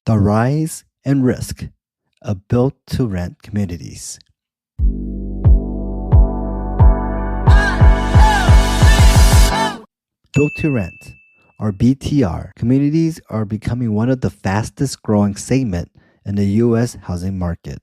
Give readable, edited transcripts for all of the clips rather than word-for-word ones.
The rise and risk of built-to-rent communities. Built-to-rent, or BTR, communities are becoming one of the fastest growing segments in the U.S. housing market.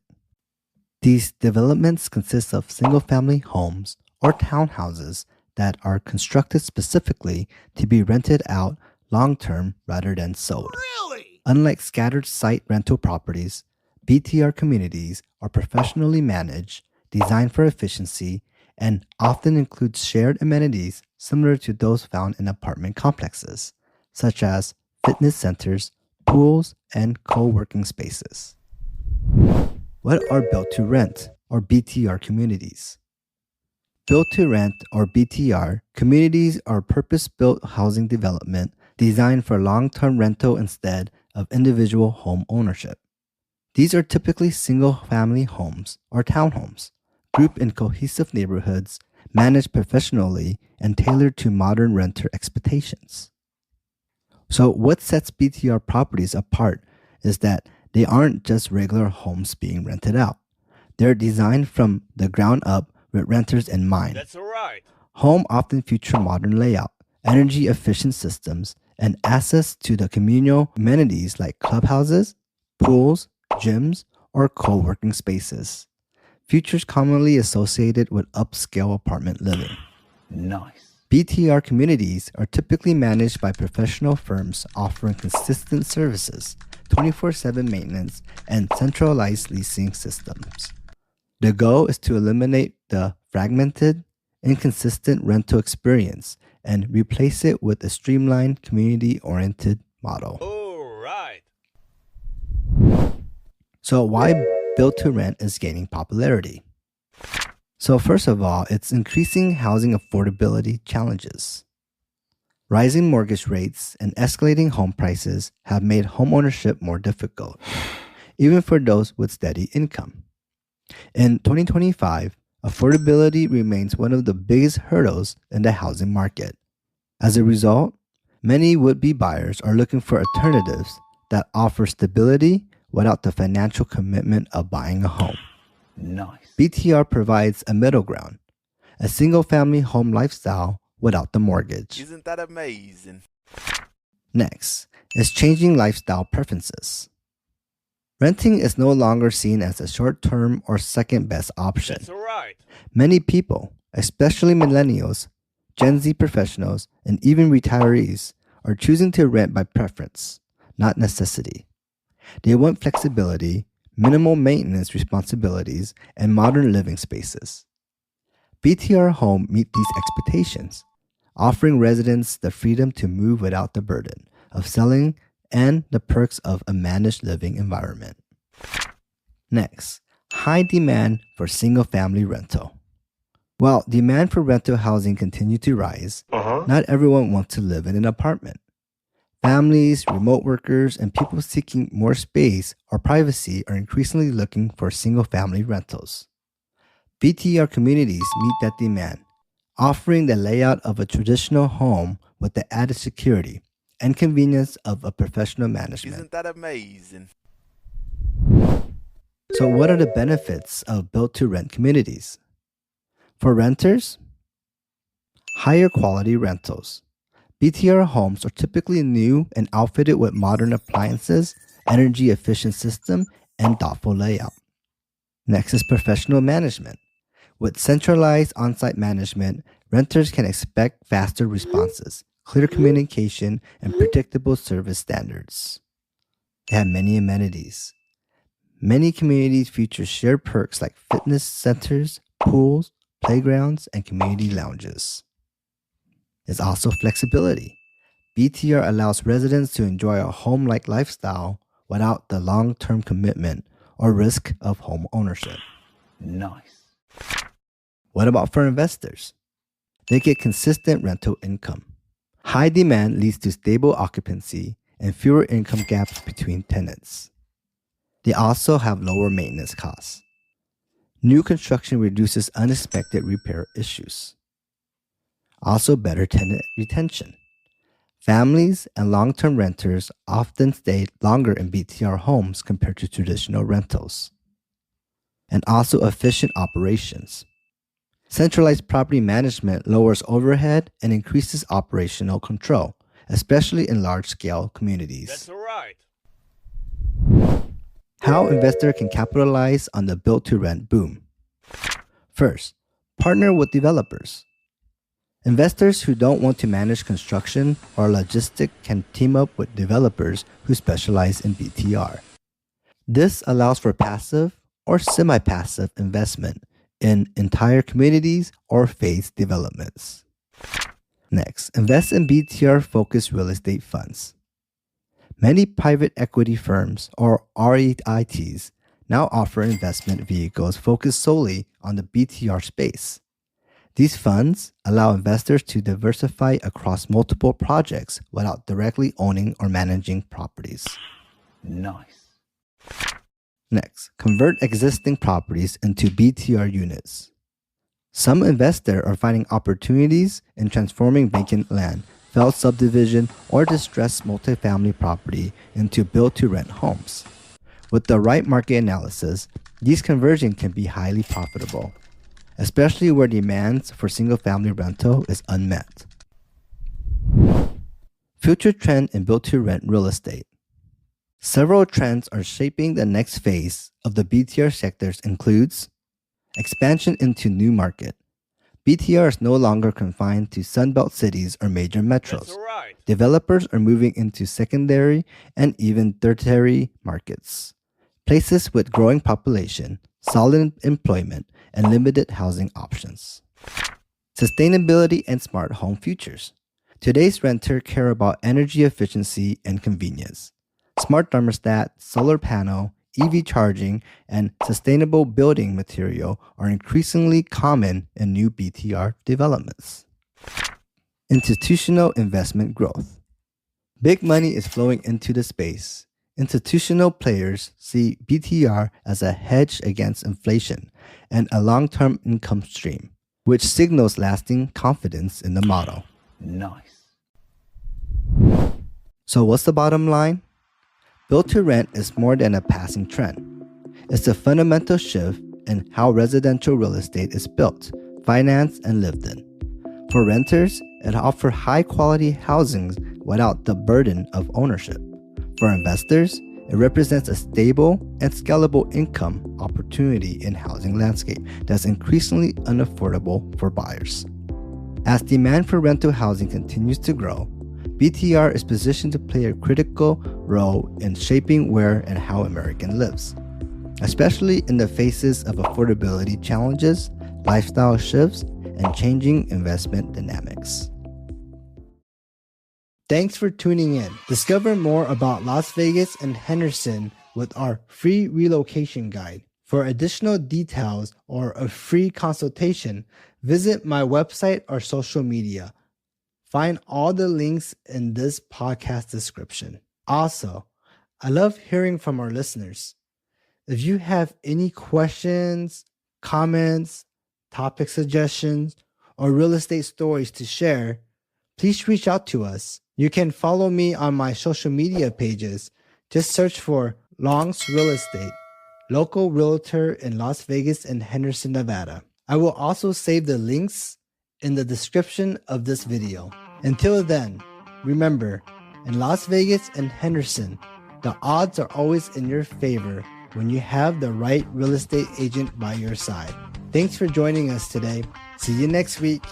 These developments consist of single-family homes or townhouses that are constructed specifically to be rented out long-term rather than sold. Really? Unlike scattered site rental properties, BTR communities are professionally managed, designed for efficiency, and often include shared amenities similar to those found in apartment complexes, such as fitness centers, pools, and co-working spaces. What are built-to-rent, or BTR communities? Built-to-rent, or BTR, communities are purpose-built housing development designed for long-term rental instead of individual home ownership. These are typically single-family homes or townhomes, grouped in cohesive neighborhoods, managed professionally, and tailored to modern renter expectations. So what sets BTR properties apart is that they aren't just regular homes being rented out. They're designed from the ground up with renters in mind. That's right. Homes often feature modern layout, energy-efficient systems, and access to the communal amenities like clubhouses, pools, gyms, or co-working spaces. Features commonly associated with upscale apartment living. Nice. BTR communities are typically managed by professional firms offering consistent services, 24/7 maintenance, and centralized leasing systems. The goal is to eliminate the fragmented, inconsistent rental experience and replace it with a streamlined, community-oriented model. All right. So why build-to-rent is gaining popularity? So first of all, it's increasing housing affordability challenges. Rising mortgage rates and escalating home prices have made homeownership more difficult, even for those with steady income. In 2025, affordability remains one of the biggest hurdles in the housing market. As a result, many would-be buyers are looking for alternatives that offer stability without the financial commitment of buying a home. Nice. BTR provides a middle ground, a single-family home lifestyle without the mortgage. Isn't that amazing? Next is changing lifestyle preferences. Renting is no longer seen as a short-term or second-best option. That's right. Many people, especially millennials, Gen Z professionals, and even retirees, are choosing to rent by preference, not necessity. They want flexibility, minimal maintenance responsibilities, and modern living spaces. BTR Home meet these expectations, offering residents the freedom to move without the burden of selling and the perks of a managed living environment. Next, high demand for single-family rental. While demand for rental housing continues to rise, not everyone wants to live in an apartment. Families, remote workers, and people seeking more space or privacy are increasingly looking for single-family rentals. BTR communities meet that demand, offering the layout of a traditional home with the added security and convenience of a professional management. Isn't that amazing? So what are the benefits of built-to-rent communities? For renters, higher quality rentals. BTR homes are typically new and outfitted with modern appliances, energy-efficient system, and thoughtful layout. Next is professional management. With centralized on-site management, renters can expect faster responses, clear communication, and predictable service standards. They have many amenities. Many communities feature shared perks like fitness centers, pools, playgrounds, and community lounges. There's also flexibility. BTR allows residents to enjoy a home-like lifestyle without the long-term commitment or risk of home ownership. Nice. What about for investors? They get consistent rental income. High demand leads to stable occupancy and fewer income gaps between tenants. They also have lower maintenance costs. New construction reduces unexpected repair issues. Also better tenant retention. Families and long-term renters often stay longer in BTR homes compared to traditional rentals. And also efficient operations. Centralized property management lowers overhead and increases operational control, especially in large-scale communities. That's all right. How investor can capitalize on the build-to-rent boom. First, partner with developers. Investors who don't want to manage construction or logistics can team up with developers who specialize in BTR. This allows for passive or semi-passive investment in entire communities or phased developments. Next, invest in BTR-focused real estate funds. Many private equity firms, or REITs, now offer investment vehicles focused solely on the BTR space. These funds allow investors to diversify across multiple projects without directly owning or managing properties. Nice. Next, convert existing properties into BTR units. Some investors are finding opportunities in transforming vacant land, failed subdivision, or distressed multifamily property into build-to-rent homes. With the right market analysis, these conversions can be highly profitable, especially where demands for single-family rental is unmet. Future trend in build-to-rent real estate. Several trends are shaping the next phase of the BTR sectors includes expansion into new market. BTR is no longer confined to Sunbelt cities or major metros. That's all right. Developers are moving into secondary and even tertiary markets, places with growing population, solid employment, and limited housing options. Sustainability and smart home futures. Today's renters care about energy efficiency and convenience. Smart thermostat, solar panel, EV charging, and sustainable building material are increasingly common in new BTR developments. Institutional investment growth. Big money is flowing into the space. Institutional players see BTR as a hedge against inflation and a long-term income stream, which signals lasting confidence in the model. Nice. So what's the bottom line? Build-to-rent is more than a passing trend. It's a fundamental shift in how residential real estate is built, financed, and lived in. For renters, it offers high-quality housing without the burden of ownership. For investors, it represents a stable and scalable income opportunity in housing landscape that's increasingly unaffordable for buyers. As demand for rental housing continues to grow, BTR is positioned to play a critical role in shaping where and how American lives, especially in the faces of affordability challenges, lifestyle shifts, and changing investment dynamics. Thanks for tuning in. Discover more about Las Vegas and Henderson with our free relocation guide. For additional details or a free consultation, visit my website or social media. Find all the links in this podcast description. Also, I love hearing from our listeners. If you have any questions, comments, topic suggestions, or real estate stories to share, please reach out to us. You can follow me on my social media pages. Just search for Long's Real Estate, local realtor in Las Vegas and Henderson, Nevada. I will also save the links in the description of this video. Until then, remember, in Las Vegas and Henderson, the odds are always in your favor when you have the right real estate agent by your side. Thanks for joining us today. See you next week.